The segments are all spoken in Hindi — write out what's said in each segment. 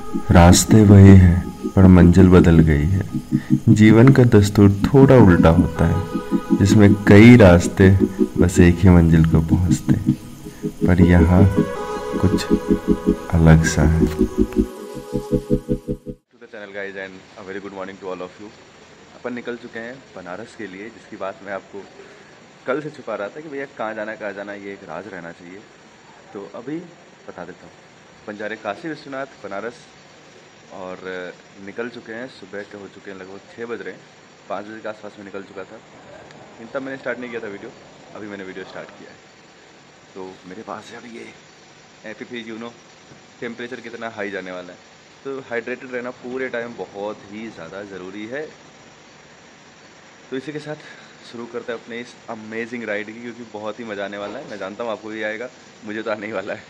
रास्ते वही हैं पर मंजिल बदल गई है। जीवन का दस्तूर थोड़ा उल्टा होता है, जिसमें कई रास्ते बस एक ही मंजिल को पहुंचते हैं, पर यहाँ कुछ अलग सा है। To the channel guys and a very good morning to all of you. अपन निकल चुके हैं बनारस के लिए, जिसकी बात मैं आपको कल से छुपा रहा था कि भैया कहाँ जाना ये एक राज रहना चाहिए। तो अभी बता देता हूँ। अपन जा रहे काशी विश्वनाथ बनारस और निकल चुके हैं। सुबह के हो चुके हैं, लगभग 6 बज रहे हैं। 5 बजे के आसपास में निकल चुका था, लेकिन तब मैंने स्टार्ट नहीं किया था वीडियो। अभी मैंने वीडियो स्टार्ट किया है। तो मेरे पास है अभी ये एपीपी टेम्परेचर कितना हाई जाने वाला है, तो हाइड्रेटेड रहना पूरे टाइम बहुत ही ज़्यादा ज़रूरी है। तो इसी के साथ शुरू करते हैं अपने इस अमेजिंग राइड की, क्योंकि बहुत ही मज़ा आने वाला है। मैं जानता हूँ आपको भी आएगा, मुझे तो आने ही वाला है।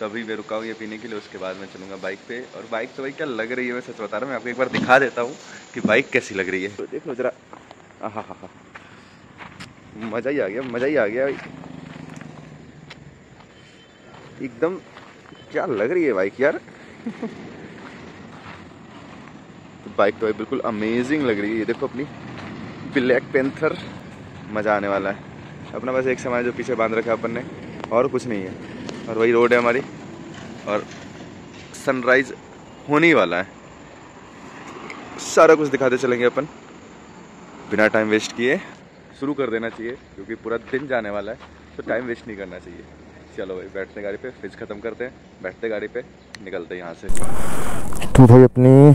तो अभी मैं रुका हूँ ये पीने के लिए, उसके बाद मैं चलूँगा बाइक पे। और बाइक तो भाई क्या लग रही है, मैं सच बता रहा हूँ। मैं आपको एक बार दिखा देता हूँ कि बाइक कैसी लग रही है। तो देख लो ज़रा, हाँ, मज़ा ही आ गया, मज़ा ही आ गया भाई। एकदम क्या लग रही है बाइक यार। तो बाइक तो भाई बिल्कुल अमेजिंग लग रही है। ये देखो अपनी ब्लैक पैंथर, मज़ा आने वाला है। अपना बस एक सामान जो पीछे बांध रखा है अपन ने, और कुछ नहीं है। और वही रोड है हमारी, और सनराइज होने ही वाला है। सारा कुछ दिखाते चलेंगे अपन, बिना टाइम वेस्ट किए। शुरू कर देना चाहिए, क्योंकि पूरा दिन जाने वाला है, तो टाइम वेस्ट नहीं करना चाहिए। चलो भाई, बैठते गाड़ी पे, फिज ख़त्म करते हैं, बैठते गाड़ी पे, निकलते हैं यहाँ से। तो भाई अपन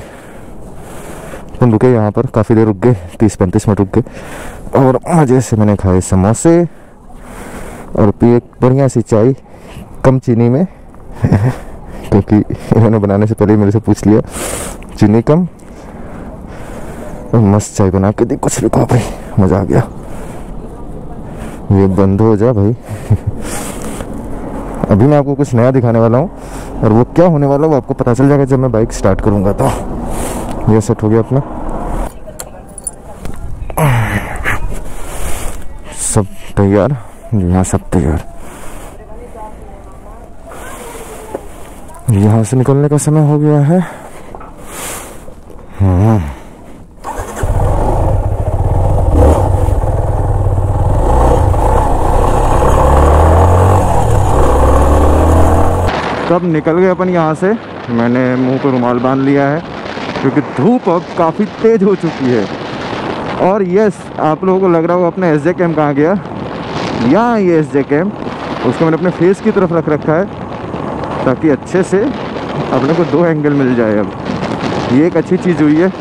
रुके यहाँ पर, काफ़ी देर रुक गए, 30-35 मिनट रुक गए। और मज़े से मैंने खाए समोसे और पिए एक बढ़िया सी चाय, कम चीनी में क्योंकि इन्होंने बनाने से पहले मेरे से पूछ लिया चीनी कम। और मस्त चाय बना के दी, कुछ भी खाओ भाई, मज़ा आ गया। ये बंद हो जा भाई। अभी मैं आपको कुछ नया दिखाने वाला हूँ, और वो क्या होने वाला है वो आपको पता चल जाएगा जब मैं बाइक स्टार्ट करूँगा। तो ये सेट हो गया अपना, सब तैयार, यहाँ सब तैयार। यहाँ से निकलने का समय हो गया है। तब निकल गए अपन यहाँ से। मैंने मुंह पर रुमाल बांध लिया है, क्योंकि धूप अब काफ़ी तेज़ हो चुकी है। और यस, आप लोगों को लग रहा होगा अपना एसजे कैम कहाँ गया। यहाँ ये एसजे कैम, उसको मैंने अपने फेस की तरफ रख रखा है, ताकि अच्छे से अपने को 2 एंगल मिल जाए। अब ये एक अच्छी चीज़ हुई है,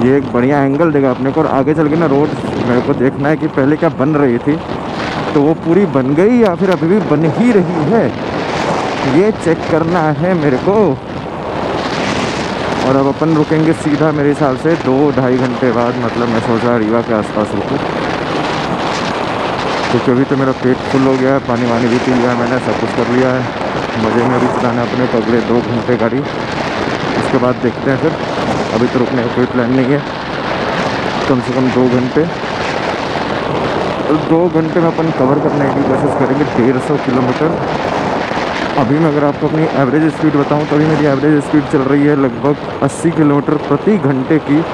ये एक बढ़िया एंगल देगा अपने को। और आगे चल के ना रोड मेरे को देखना है कि पहले क्या बन रही थी, तो वो पूरी बन गई या फिर अभी भी बन ही रही है, ये चेक करना है मेरे को। और अब अपन रुकेंगे सीधा मेरे हिसाब से 2-2.5 घंटे बाद, मतलब मैं सोच रहा रीवा के आसपास रुकूँ, क्योंकि अभी तो मेरा पेट फुल हो गया है। पानी वानी भी पी लिया है मैंने, सब कुछ कर लिया है। मज़े में अभी चलाना अपने को अगले 2 घंटे गाड़ी, उसके बाद देखते हैं फिर। अभी तो रुकने का कोई प्लान नहीं है, कम से कम 2 घंटे। और 2 घंटे में अपन कवर करने की कोशिश करेंगे 150 किलोमीटर। अभी मैं अगर आपको अपनी एवरेज स्पीड बताऊं, तो अभी मेरी एवरेज स्पीड चल रही है लगभग 80 किलोमीटर प्रति घंटे की।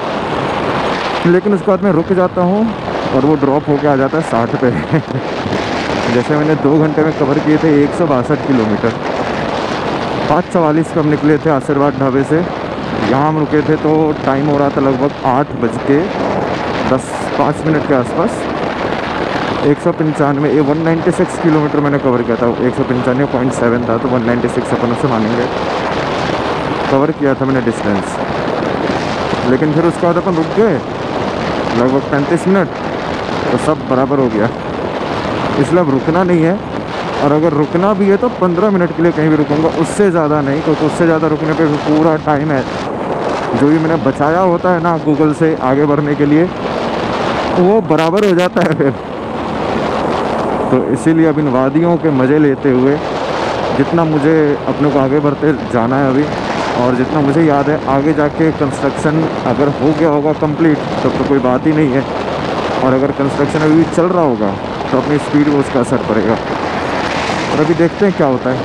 लेकिन उसके बाद मैं रुक जाता हूं और वो ड्रॉप होके आ जाता है 60 पे। जैसे मैंने 2 घंटे में कवर किए थे 162 किलोमीटर। 5:44 पर हम निकले थे आशीर्वाद ढाबे से। यहाँ हम रुके थे तो टाइम हो रहा था लगभग 8:10-5 के आसपास। 196 किलोमीटर मैंने कवर किया था। 195.7 था, तो 196 अपन उसे मानेंगे, कवर किया था मैंने डिस्टेंस। लेकिन फिर उसके बाद अपन रुक गए लगभग 35 मिनट, तो सब बराबर हो गया। इसलिए अब रुकना नहीं है, और अगर रुकना भी है तो 15 मिनट के लिए कहीं भी रुकूंगा, उससे ज़्यादा नहीं, क्योंकि उससे ज़्यादा रुकने पे भी पूरा टाइम है जो भी मैंने बचाया होता है ना गूगल से आगे बढ़ने के लिए, वो बराबर हो जाता है फिर। तो इसीलिए अब इन वादियों के मज़े लेते हुए, जितना मुझे अपने को आगे बढ़ते जाना है अभी, और जितना मुझे याद है आगे जाके कंस्ट्रक्शन अगर हो गया होगा कंप्लीट तब तो कोई बात ही नहीं है, और अगर कंस्ट्रक्शन अभी भी चल रहा होगा तो अपनी स्पीड में उसका असर पड़ेगा। और अभी देखते हैं क्या होता है।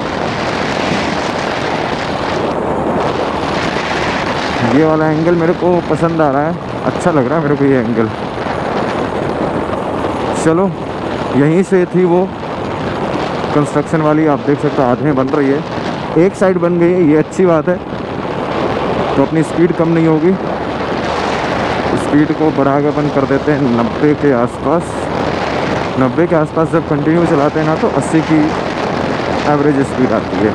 ये वाला एंगल मेरे को पसंद आ रहा है, अच्छा लग रहा है मेरे को ये एंगल। चलो, यहीं से थी वो कंस्ट्रक्शन वाली, आप देख सकते हो आधे में बन रही है, एक साइड बन गई है, ये अच्छी बात है। तो अपनी स्पीड कम नहीं होगी, स्पीड को बढ़ा के अपन कर देते हैं 90 के आसपास। 90 के आसपास जब कंटिन्यू चलाते हैं ना तो 80 की एवरेज स्पीड आती है।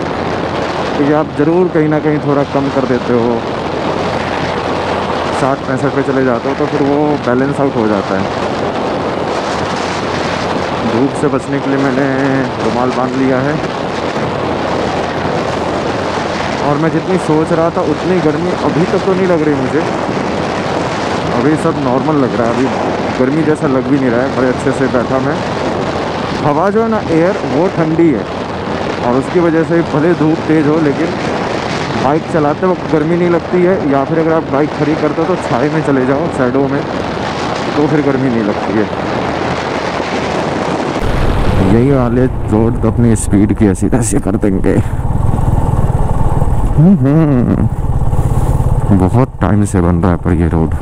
तो ये आप ज़रूर कहीं ना कहीं थोड़ा कम कर देते हो, 60-65 पे चले जाते हो तो फिर वो बैलेंस आउट हो जाता है। धूप से बचने के लिए मैंने रुमाल बांध लिया है, और मैं जितनी सोच रहा था उतनी गर्मी अभी तक तो नहीं लग रही मुझे, अभी सब नॉर्मल लग रहा है, अभी गर्मी जैसा लग भी नहीं रहा है, बड़े अच्छे से बैठा मैं। हवा जो है ना, एयर वो ठंडी है, और उसकी वजह से भले धूप तेज़ हो लेकिन बाइक चलाते वक्त गर्मी नहीं लगती है। या फिर अगर आप बाइक खड़ी करते हो तो छाए में चले जाओ, साइडों में, तो फिर गर्मी नहीं लगती है। यही वाले रोड तो अपनी स्पीड की ऐसी तैसी कर देंगे। बहुत टाइम से बन रहा है पर ये रोड,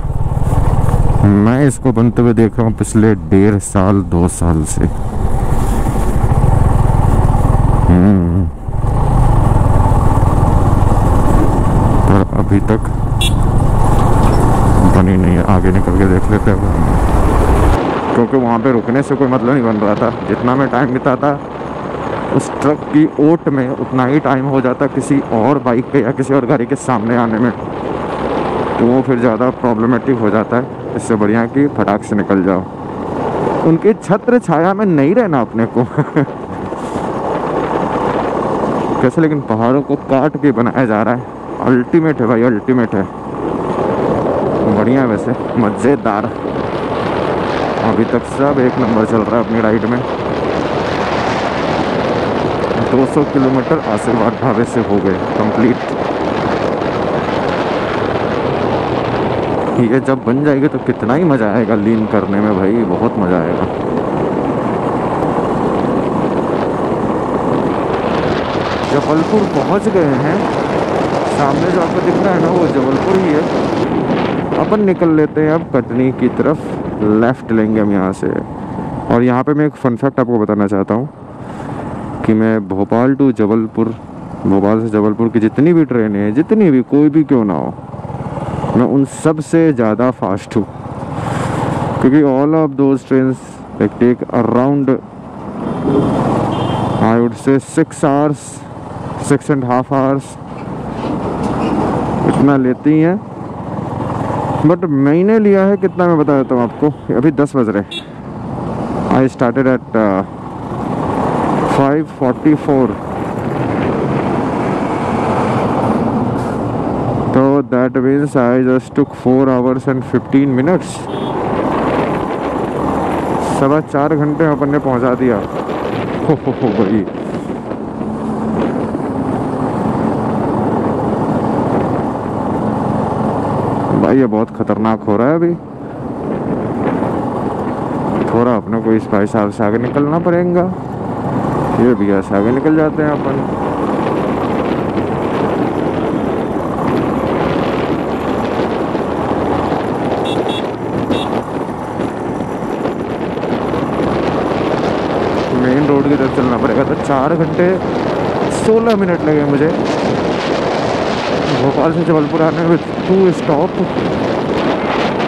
मैं इसको बनते हुए देख रहा हूँ पिछले 1.5 साल 2 साल से। पर अभी तक बनी नहीं है। आगे निकल के देख लेते हैं, क्योंकि वहाँ पे रुकने से कोई मतलब नहीं बन रहा था। जितना मैं टाइम बिताता उस ट्रक की ओट में, उतना ही टाइम हो जाता किसी और बाइक पे या किसी और गाड़ी के सामने आने में, तो वो फिर ज़्यादा प्रॉब्लमेटिक हो जाता है। इससे बढ़िया कि फटाक से निकल जाओ। उनकी छत्र छाया में नहीं रहना अपने को। कैसे लेकिन पहाड़ों को काट के बनाया जा रहा है। अल्टीमेट है भाई, अल्टीमेट है, बढ़िया है वैसे, मज़ेदार। अभी तक सब एक नंबर चल रहा है अपनी राइड में। 200 किलोमीटर आशीर्वाद ढाबे से हो गए कंप्लीट। ये जब बन जाएगी तो कितना ही मज़ा आएगा लीन करने में भाई, बहुत मज़ा आएगा। जबलपुर पहुंच गए हैं, सामने जो आपको दिख रहा है ना वो जबलपुर ही है। अपन निकल लेते हैं अब कटनी की तरफ, लेफ़्ट लेंगे हम यहाँ से। और यहाँ पे मैं एक फ़न फैक्ट आपको बताना चाहता हूँ कि मैं भोपाल टू जबलपुर, भोपाल से जबलपुर की जितनी भी ट्रेनें हैं, जितनी भी, कोई भी क्यों ना हो, मैं उन सब से ज़्यादा फास्ट हूँ। क्योंकि all of those trains take around I would say 6 hours, 6.5 hours इतना लेती हैं। बट मैंने लिया है कितना, मैं बता देता हूँ आपको। अभी 10 बज रहे, आई स्टार्टेड एट 5:44, तो that means I just took 4 hours and 15 minutes। 4.25 घंटे अपन ने पहुँचा दिया। हो भाई, भाई ये बहुत खतरनाक हो रहा है। अभी थोड़ा अपने को इस भाई साहब से आगे निकलना पड़ेगा। ये भैया से आगे निकल जाते हैं अपन। मेन रोड की तरफ चलना पड़ेगा। तो 4 घंटे 16 मिनट लगे मुझे भोपाल से जबलपुर आने में, 2 स्टॉप।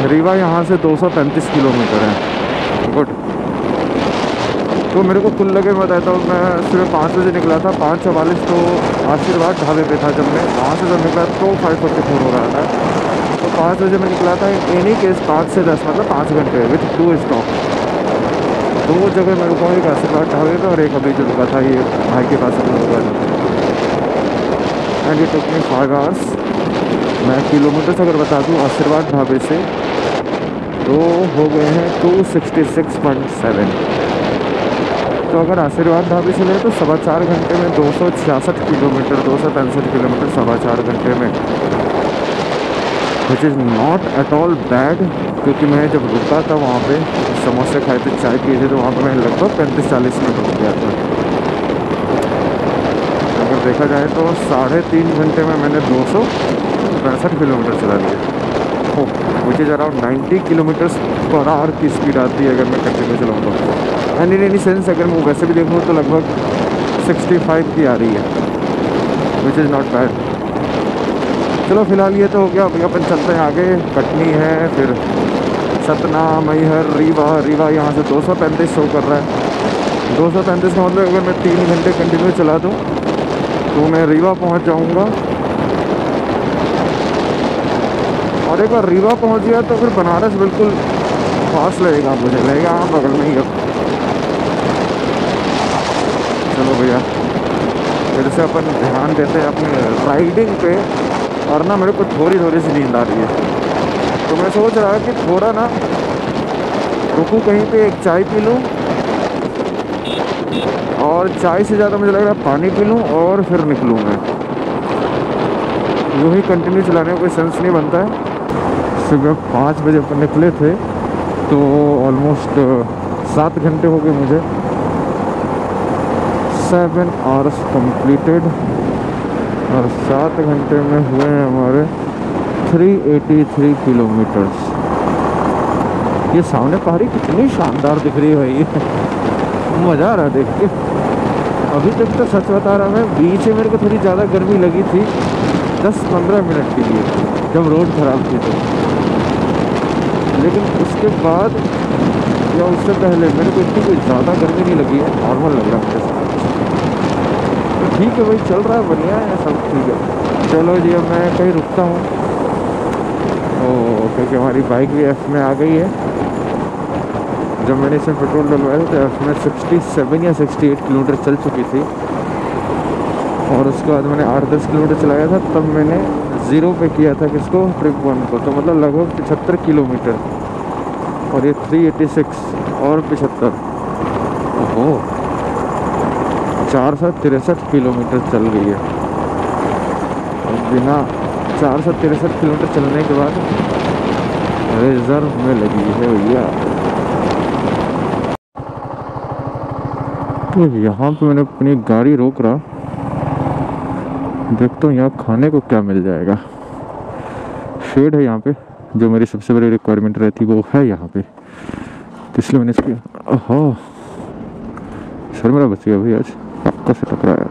रीवा यहाँ से 235 किलोमीटर है। गुड। तो मेरे को कुल लगे, मैं बताता हूँ, मैं सुबह 5 बजे निकला था, 5:44 तो आशीर्वाद ढाबे पे था जब मैं वहाँ से जब निकला तो 5:44 हो रहा था। तो 5 बजे मैं निकला था। एनी केस 5 से 10 मतलब 5 घंटे विथ 2 स्टॉप। 2 जगह मैं रुका हूँ, एक आशीर्वाद ढाबे पे और एक अभी जो रुका था ये भाई के पास अपना रुका था। And it took me 5 hours। मैं किलोमीटर अगर बता दूँ आशीर्वाद ढाबे से तो हो गए हैं 266.7। तो अगर आशीर्वाद ढाबे से ले तो 4.25 घंटे में 266 किलोमीटर, 265 किलोमीटर 4.25 घंटे में, which is not at all bad. क्योंकि मैं जब रुका था वहाँ पे समोसे खाए थे, चाय पिए थे, तो वहाँ पर मैं लगभग 35-40 मिनट रुक गया था। अगर देखा जाए तो 3.5 घंटे में मैंने 265 किलोमीटर चला लिया, which is around 90 kilometres per hour की स्पीड आती है अगर मैं कंटिन्यू चलाऊँ तो। एंड इन एनी सेंस अगर मैं वैसे भी देखूँ तो लगभग 65 की आ रही है, विच इज़ नॉट बैड। चलो फिलहाल ये तो हो गया, अभी अपन चलते हैं आगे। कटनी है, फिर सतना, मैहर, रीवा यहाँ से 235 शो कर रहा है। 235 का मतलब अगर मैं 3 घंटे कंटिन्यू चला दूँ तो मैं रीवा पहुँच जाऊँगा, और एक बार रीवा पहुँच गया तो फिर बनारस बिल्कुल पास लगेगा, मुझे लगेगा हाँ बगल में ही अब। चलो भैया फिर से अपन ध्यान देते हैं अपने राइडिंग पे, और ना मेरे को थोड़ी सी नींद आ रही है, तो मैं सोच रहा कि थोड़ा ना रुकूँ कहीं पे, एक चाय पी लूँ, और चाय से ज़्यादा मुझे लग रहा है पानी पी लूँ और फिर निकलूँ मैं। यूँ ही कंटिन्यू चलाने में कोई सेंस नहीं बनता है। सुबह 5 बजे अपन निकले थे तो ऑलमोस्ट 7 घंटे हो गए मुझे, 7 आवर्स कंप्लीटेड, और 7 घंटे में हुए हैं हमारे 383 किलोमीटर्स। ये सामने पहाड़ी कितनी शानदार दिख रही है भाई, मज़ा आ रहा है देख के। अभी तक तो सच बता रहा मैं, बीच में मेरे को थोड़ी ज़्यादा गर्मी लगी थी 10-15 मिनट के लिए जब रोड ख़राब थी तो, लेकिन उसके बाद या उससे पहले मेरे को इतनी कोई ज़्यादा गर्मी नहीं लगी है, नॉर्मल लग रहा है मुझे। तो ठीक है भाई, चल रहा है, बढ़िया है सब, ठीक है। चलो जी अब मैं कहीं रुकता हूँ, क्योंकि हमारी बाइक भी एफ में आ गई है। जब मैंने इसमें पेट्रोल डलवाया था तो एफ में 67 या 68 किलोमीटर चल चुकी थी, और उसके बाद मैंने 8-10 किलोमीटर चलाया था, तब मैंने 0 पे किया था किसको, ट्रिप 1 को, तो मतलब लगभग 75 किलोमीटर, और ये 386 और 75, ओहो 463 किलोमीटर चल गई है। बिना 463 किलोमीटर चलने के बाद रिजर्व में लगी है भैया। तो यहाँ पे मैंने अपनी गाड़ी रोक रहा, देखता हूँ यहाँ खाने को क्या मिल जाएगा। शेड है यहाँ पे, जो मेरी सबसे बड़ी रिक्वायरमेंट रहती वो है यहाँ पे, तो इसलिए मैंने इसकी, ओहो सर मेरा बच गया भाई, आज पक्का से टकराया।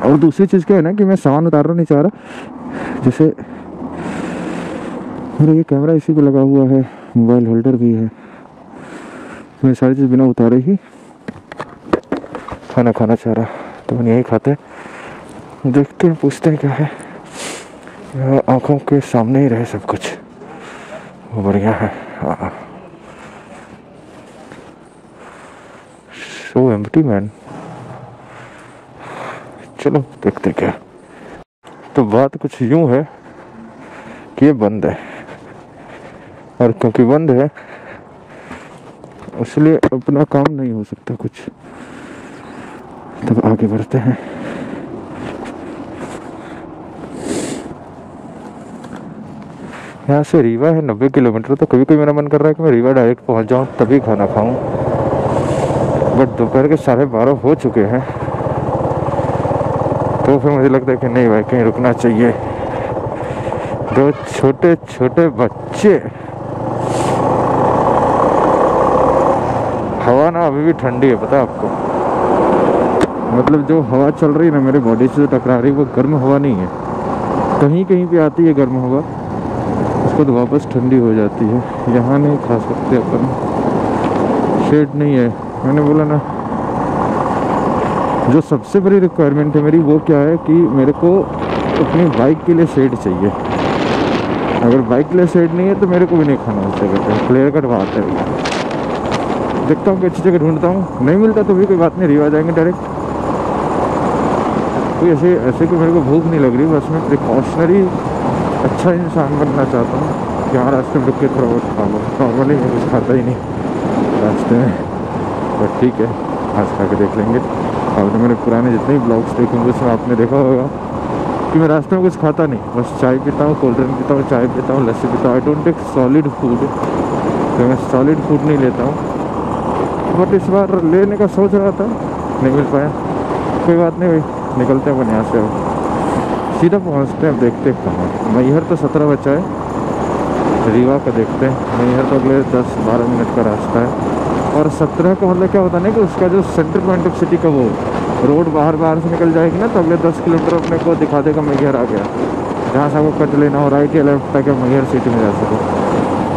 और दूसरी चीज़ क्या है ना कि मैं सामान उतारना नहीं चाह रहा, जैसे मेरा ये कैमरा इसी पे लगा हुआ है, मोबाइल होल्डर भी है, तो मैं सारी चीज़ बिना उतारे ही खाना चाह रहा, तो मैंने यही खाते हैं, देखते हैं पूछते हैं क्या है, आँखों के सामने ही रहे सब कुछ, वो बढ़िया है। हाँ सो एम्प्टी मैन, चलो देखते क्या। तो बात कुछ यूं है कि ये बंद है, और क्योंकि बंद है इसलिए अपना काम नहीं हो सकता कुछ, तब आगे बढ़ते हैं। यहाँ से रीवा है 90 किलोमीटर, तो कभी कभी मेरा मन कर रहा है कि मैं रीवा डायरेक्ट पहुँच जाऊँ तभी खाना खाऊँ, बट दोपहर के 12:30 हो चुके हैं, तो फिर मुझे लगता है कि नहीं भाई कहीं रुकना चाहिए। 2 छोटे छोटे बच्चे, हवा ना अभी भी ठंडी है पता है आपको, मतलब जो हवा चल रही है ना मेरे बॉडी से जो टकरा रही है वो गर्म हवा नहीं है, कहीं कहीं पे आती है गर्म हवा, उसके बाद वापस ठंडी हो जाती है। यहाँ नहीं खा सकते अपन, शेड नहीं है। मैंने बोला ना, जो सबसे बड़ी रिक्वायरमेंट है मेरी वो क्या है कि मेरे को अपनी बाइक के लिए शेड चाहिए। अगर बाइक के लिए शेड नहीं है तो मेरे को भी नहीं खाना उस जगह पे, क्लियर कट बात है भैया। देखता हूँ कि अच्छी जगह ढूंढता हूँ, नहीं मिलता तो भी कोई बात नहीं, रीवा जाएंगे डायरेक्ट। कोई ऐसे कोई मेरे को भूख नहीं लग रही, बस मैं प्रिकॉशनरी अच्छा इंसान बनना चाहता हूँ कि हाँ रास्ते में रुक के थोड़ा बहुत खा लो। नॉर्मली मैं कुछ खाता ही नहीं रास्ते में, बट ठीक है आज खा के देख लेंगे। आपने मेरे पुराने जितने भी ब्लॉग्स देखे होंगे उसमें आपने देखा होगा कि मैं रास्ते में कुछ खाता नहीं, बस चाय पीता हूँ, कोल्ड ड्रिंक पीता हूँ, चाय पीता हूँ, लस्सी पीता हूँ। I don't take solid food, तो मैं सॉलिड फूड नहीं लेता हूँ, बट इस बार लेने का सोच रहा था, नहीं मिल पाया। कोई बात नहीं भाई, निकलते हैं अपन यहाँ से, अब सीधा पहुँचते हैं। देखते हैं कहाँ, मैहर तो 17 बचा है, रीवा का देखते हैं। मैहर तो अगले 10-12 मिनट का रास्ता है। और 17 का मतलब क्या होता है ना कि उसका जो सेंटर पॉइंट ऑफ सिटी का वो रोड बाहर से निकल जाएगी ना, तो अगले 10 किलोमीटर अपने को दिखा देगा मैहर आ गया, जहाँ से आपको कट लेना हो राइट या लेफ्ट ताकि मैहर सिटी में जा सके।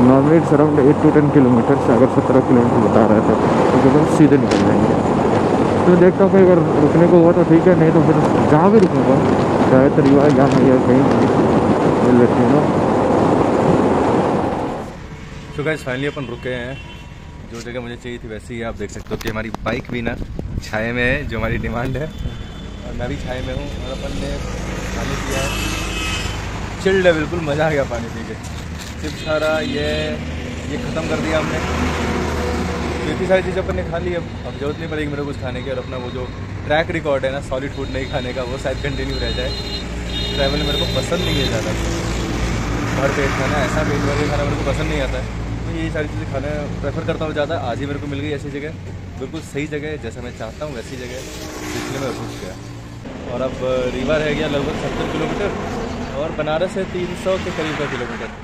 Normally it's around 8 to 10 kilometre से, अगर 17 किलोमीटर बता रहा था तो फिर सीधे निकल जाएंगे। तो देखता हूँ कि अगर रुकने को हुआ तो ठीक है, नहीं तो फिर जहाँ भी रुकूँगा चाहे तो रीवा या मैहर कहीं मिल लेती हूँ। तो गाइस फाइनली अपन रुके हैं, जो जगह मुझे चाहिए थी वैसे ही आप देख सकते हो कि हमारी बाइक भी ना छाए में है, जो हमारी डिमांड है, और मैं भी छाए में हूँ। और अपन ने पानी पिया है, चिल्ड है बिल्कुल, मज़ा आ गया पानी पी के। सिर्फ सारा ये ख़त्म कर दिया हमने, तो इतनी सारी चीज़ें अपन ने खा ली। अब जरूरत नहीं पड़ेगी मेरे कुछ खाने की। और अपना वो जो ट्रैक रिकॉर्ड है ना सॉलिड फूड नहीं खाने का, वो शायद कंटिन्यू रह जाए। ट्रैवल मेरे को पसंद नहीं है ज़्यादा, भर पेट खाना, ऐसा पेट भर के खाना मेरे को पसंद नहीं आता है। तो यही सारी चीज़ें खाना प्रेफर करता हूँ ज़्यादा। आज ही मेरे को मिल गई ऐसी जगह, बिल्कुल सही जगह, जैसा मैं चाहता हूँ वैसी जगह, इसलिए मैं रुक गया। और अब रीवा रह गया लगभग 70 किलोमीटर, और बनारस है 300 के करीब का किलोमीटर।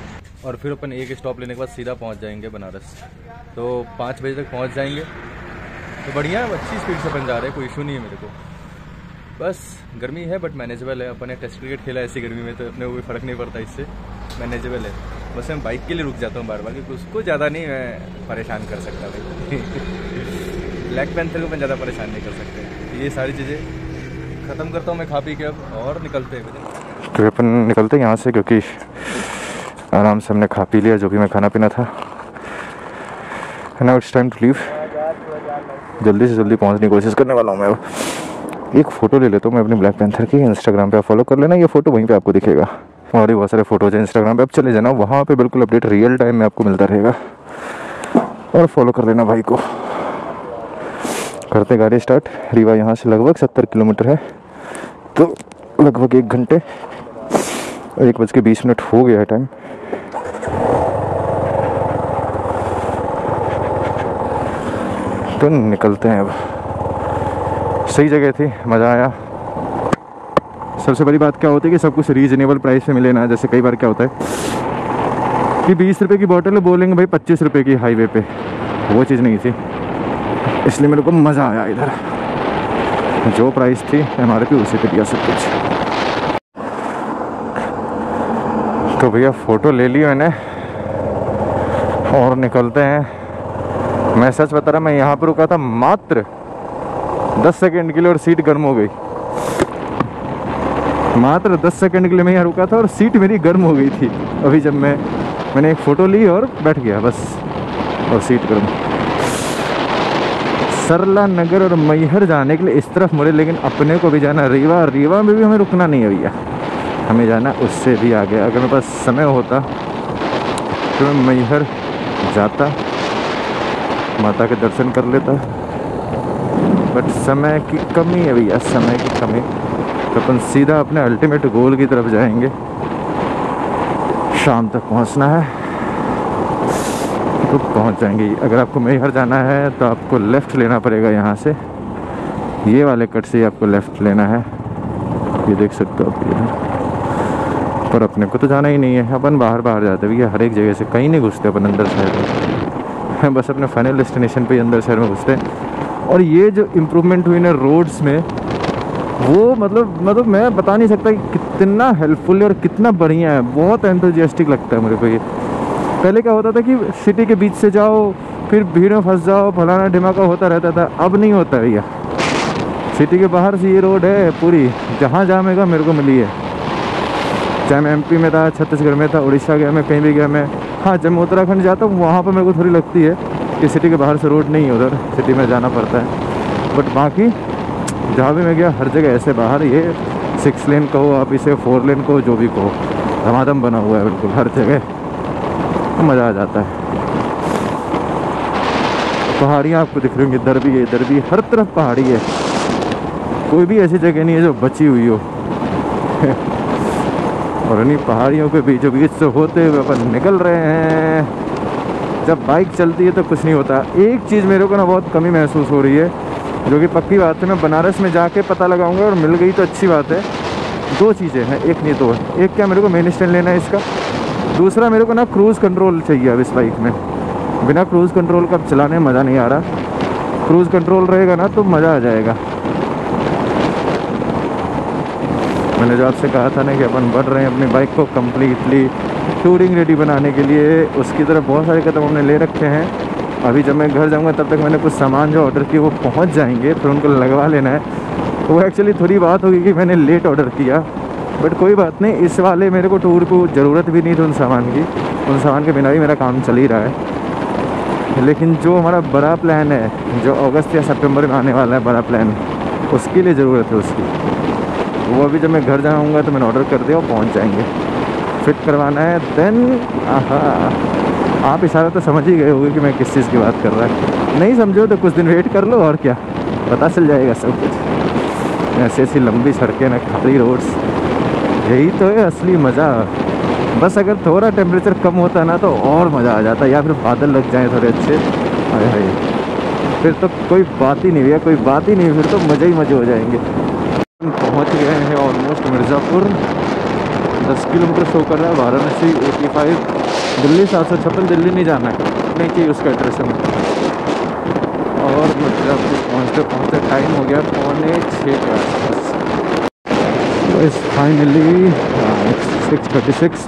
और फिर अपन एक स्टॉप लेने के बाद सीधा पहुँच जाएंगे बनारस। तो 5 बजे तक पहुँच जाएंगे। तो बढ़िया है, अच्छी स्पीड से अपन जा रहे हैं, कोई इशू नहीं है मेरे को। बस गर्मी है बट मैनेजेबल है। अपन ने टेस्ट क्रिकेट खेला ऐसी गर्मी में, तो अपने को कोई फ़र्क नहीं पड़ता, इससे मैनेजेबल है। बस मैं बाइक के लिए रुक जाता हूँ बार बार, क्योंकि उसको ज़्यादा नहीं मैं परेशान कर सकता भाई। ब्लैक पैंथर को मैं ज़्यादा परेशान नहीं कर सकते। तो ये सारी चीज़ें ख़त्म करता हूँ मैं खा पी के अब, और निकलते हैं। तो अपन निकलते हैं यहाँ से, क्योंकि आराम से हमने खा पी लिया जो भी मैं खाना पीना था। Now it's time to leave. जल्दी से जल्दी पहुँचने की कोशिश करने वाला हूँ मैं। अब एक फ़ोटो ले लेता हूँ मैं अपने ब्लैक पैंथर की। इंस्टाग्राम पे आप फॉलो कर लेना, ये फ़ोटो वहीं पे आपको दिखेगा। और भी बहुत सारे फोटोज हैं इंस्टाग्राम पे, आप चले जाना, वहाँ पे बिल्कुल अपडेट रियल टाइम में आपको मिलता रहेगा। और फॉलो कर लेना भाई को। करते गाड़ी स्टार्ट। रीवा यहाँ से लगभग 70 किलोमीटर है, तो लगभग 1 घंटे और 1:20 हो गया है टाइम। तो निकलते हैं अब। सही जगह थी, मज़ा आया। सबसे बड़ी बात क्या होती है कि सब कुछ रीजनेबल प्राइस में मिले ना। जैसे कई बार क्या होता है कि 20 रुपये की बोतल है, बोलेंगे भाई 25 रुपये की हाईवे पे, वो चीज़ नहीं थी। इसलिए मेरे को मज़ा आया इधर। जो प्राइस थी MRP उसी पे दिया सब कुछ। तो भैया फ़ोटो ले ली मैंने और निकलते हैं। मैं सच बता रहा, मैं यहाँ पर रुका था मात्र 10 सेकेंड के लिए और सीट गर्म हो गई। मात्र 10 सेकंड के लिए मैं यहाँ रुका था और सीट मेरी गर्म हो गई थी। अभी जब मैंने एक फ़ोटो ली और बैठ गया बस, और सीट गर्म। सरला नगर और मैहर जाने के लिए इस तरफ मुड़े, लेकिन अपने को भी जाना रीवा। रीवा में भी हमें रुकना नहीं है भैया, हमें जाना उससे भी आगे। अगर मेरे पास समय होता तो मैं मैहर जाता, माता के दर्शन कर लेता, बट समय की कमी है भैया, समय की कमी। तो अपन सीधा अपने अल्टीमेट गोल की तरफ जाएंगे। शाम तक पहुंचना है तो पहुंच जाएंगे। अगर आपको मैहर जाना है तो आपको लेफ़्ट लेना पड़ेगा यहाँ से, ये वाले कट से आपको लेफ़्ट लेना है। ये देख सकते हो आप ये। पर अपने को तो जाना ही नहीं है, अपन बाहर जाते भैया, हर एक जगह से। कहीं नहीं घुसते अपन अंदर शहर में, बस अपने फाइनल डेस्टिनेशन पे अंदर शहर में घुसते हैं। और ये जो इम्प्रूवमेंट हुई ना रोड्स में, वो मतलब मैं बता नहीं सकता कि कितना हेल्पफुल है और कितना बढ़िया है। बहुत एंथुजियास्टिक लगता है मेरे को ये। पहले क्या होता था कि सिटी के बीच से जाओ, फिर भीड़ में फंस जाओ, फलाना ढिमाका होता रहता था। अब नहीं होता भैया, सिटी के बाहर से ये रोड है पूरी, जहाँ जामेगा मेरे को मिली है। चाहे मैं MP में था, छत्तीसगढ़ में था, उड़ीसा गया, मैं कहीं भी गया मैं। हाँ, जब मैं उत्तराखंड जाता हूँ वहाँ पर मेरे को थोड़ी लगती है कि सिटी के बाहर से रोड नहीं है, उधर सिटी में जाना पड़ता है। बट बाकी जहाँ भी मैं गया हर जगह ऐसे बाहर ये 6 लेन कहो आप इसे, 4 लेन कहो, जो भी कहो, धमाधम बना हुआ है बिल्कुल हर जगह। मज़ा आ जाता है। पहाड़ियाँ आपको दिख रही होंगी, इधर भी है, इधर भी, हर तरफ पहाड़ी है। कोई भी ऐसी जगह नहीं है जो बची हुई हो। और इन्हीं पहाड़ियों के बीचों बीच से होते हुए अपन निकल रहे हैं। जब बाइक चलती है तो कुछ नहीं होता। एक चीज़ मेरे को ना बहुत कमी महसूस हो रही है जो कि पक्की बात है, मैं बनारस में जाके पता लगाऊंगा और मिल गई तो अच्छी बात है। 2 चीज़ें हैं, एक नहीं 2 है। एक क्या, मेरे को मेन स्टैंड लेना है इसका। दूसरा मेरे को ना क्रूज़ कंट्रोल चाहिए अब इस बाइक में। बिना क्रूज़ कंट्रोल का चलाने में मज़ा नहीं आ रहा। क्रूज़ कंट्रोल रहेगा ना तो मज़ा आ जाएगा। मैंने जो आपसे कहा था ना कि अपन बढ़ रहे हैं अपनी बाइक को कम्प्लीटली टूरिंग रेडी बनाने के लिए, उसकी तरफ बहुत सारे कदम हमने ले रखे हैं। अभी जब मैं घर जाऊंगा तब तक मैंने कुछ सामान जो ऑर्डर किए वो पहुंच जाएंगे, फिर उनको लगवा लेना है। तो वो एक्चुअली थोड़ी बात होगी कि मैंने लेट ऑर्डर किया, बट कोई बात नहीं। इस वाले मेरे को टूर को ज़रूरत भी नहीं थी उन सामान की, उन सामान के बिना भी मेरा काम चल ही रहा है। लेकिन जो हमारा बड़ा प्लान है, जो अगस्त या सितंबर में आने वाला है बड़ा प्लान, उसके लिए ज़रूरत है उसकी। वो अभी जब मैं घर जाऊँगा तो मैंने ऑर्डर कर दिया, वो पहुँच जाएंगे। फिट करवाना है देन। आप इशारा तो समझ ही गए होंगे कि मैं किस चीज़ की बात कर रहा है। नहीं समझो तो कुछ दिन वेट कर लो, और क्या, पता चल जाएगा सब कुछ। ऐसी ऐसी लंबी सड़कें ना, खाली रोड्स, यही तो है असली मज़ा। बस अगर थोड़ा टेम्परेचर कम होता ना तो और मज़ा आ जाता, या फिर बादल लग जाए थोड़े अच्छे, हाय हाय, फिर तो कोई बात ही नहीं भैया, कोई बात ही नहीं, फिर तो मज़े ही मज़े हो जाएंगे। पहुँच गए हैं ऑलमोस्ट मिर्ज़ापुर। 10 किलोमीटर शो कर रहा है। वाराणसी 85, दिल्ली 756। दिल्ली नहीं जाना है, नहीं चाहिए उसका एड्रेस हमें। और मिर्ज़ापुर पहुँचते पहुँचते टाइम हो गया 5:45 के आसपास। तो इस फाइनली 6:36।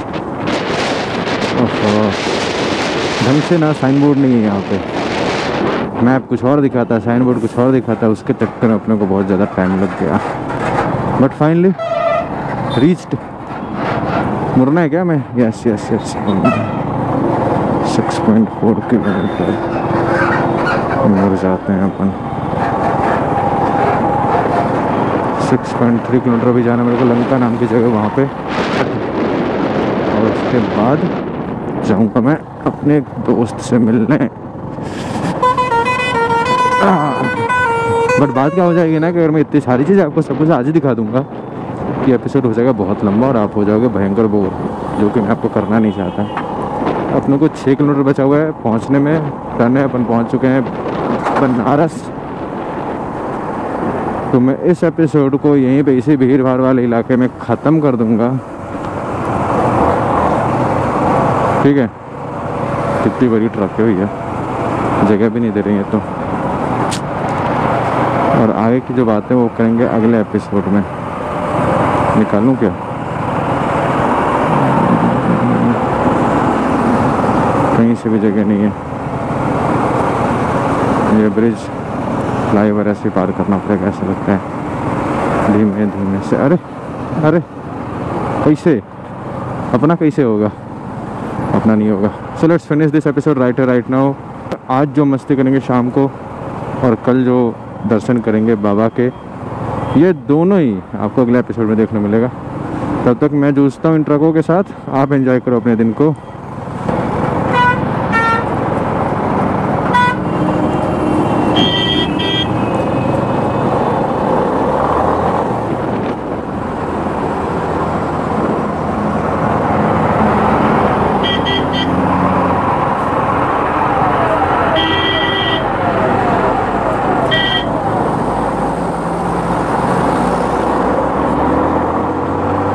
ढंग से ना साइन बोर्ड नहीं है यहाँ पे, मैप कुछ और दिखाता है, साइन बोर्ड कुछ और दिखाता है। उसके चक्कर में अपने को बहुत ज़्यादा टाइम लग गया, बट फाइनली रीच्ड। मुड़ना है क्या मैं? Yes yes yes. 6.4 किलोमीटर मुड़ जाते हैं अपन। 6.3 किलोमीटर भी जाना मेरे को लंका नाम की जगह वहाँ पे, और उसके बाद जाऊँगा मैं अपने दोस्त से मिलने। बट बात क्या हो जाएगी ना कि अगर मैं इतनी सारी चीज़ें आपको सब कुछ आज ही दिखा दूंगा कि एपिसोड हो जाएगा बहुत लंबा और आप हो जाओगे भयंकर बोर, जो कि मैं आपको करना नहीं चाहता। अपने को 6 किलोमीटर बचा हुआ है पहुंचने में। टर्न है, अपन पहुंच चुके हैं बनारस। तो मैं इस एपिसोड को यहीं पे इसी भीड़ भाड़ वाले इलाके में ख़त्म कर दूंगा, ठीक है। कितनी बड़ी ट्रक है भैया, जगह भी नहीं दे रही है तो। और आगे की जो बातें वो करेंगे अगले एपिसोड में। निकालूं क्या? कहीं से भी जगह नहीं है। ये ब्रिज फ्लाईओवर ऐसे पार करना पड़ेगा ऐसा लगता है, धीमे धीमे से। अरे अरे कैसे अपना, कैसे होगा अपना? नहीं होगा। So let's finish this episode right now. आज जो मस्ती करेंगे शाम को, और कल जो दर्शन करेंगे बाबा के, ये दोनों ही आपको अगले एपिसोड में देखने मिलेगा। तब तक मैं जूझता हूँ इन ट्रकों के साथ। आप एंजॉय करो अपने दिन को।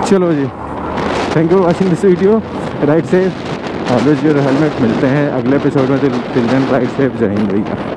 चलो जी, thank you for watching this video. Ride safe, always your helmet. मिलते हैं अगले एपिसोड में। Till then ride safe. जय हिंद भैया।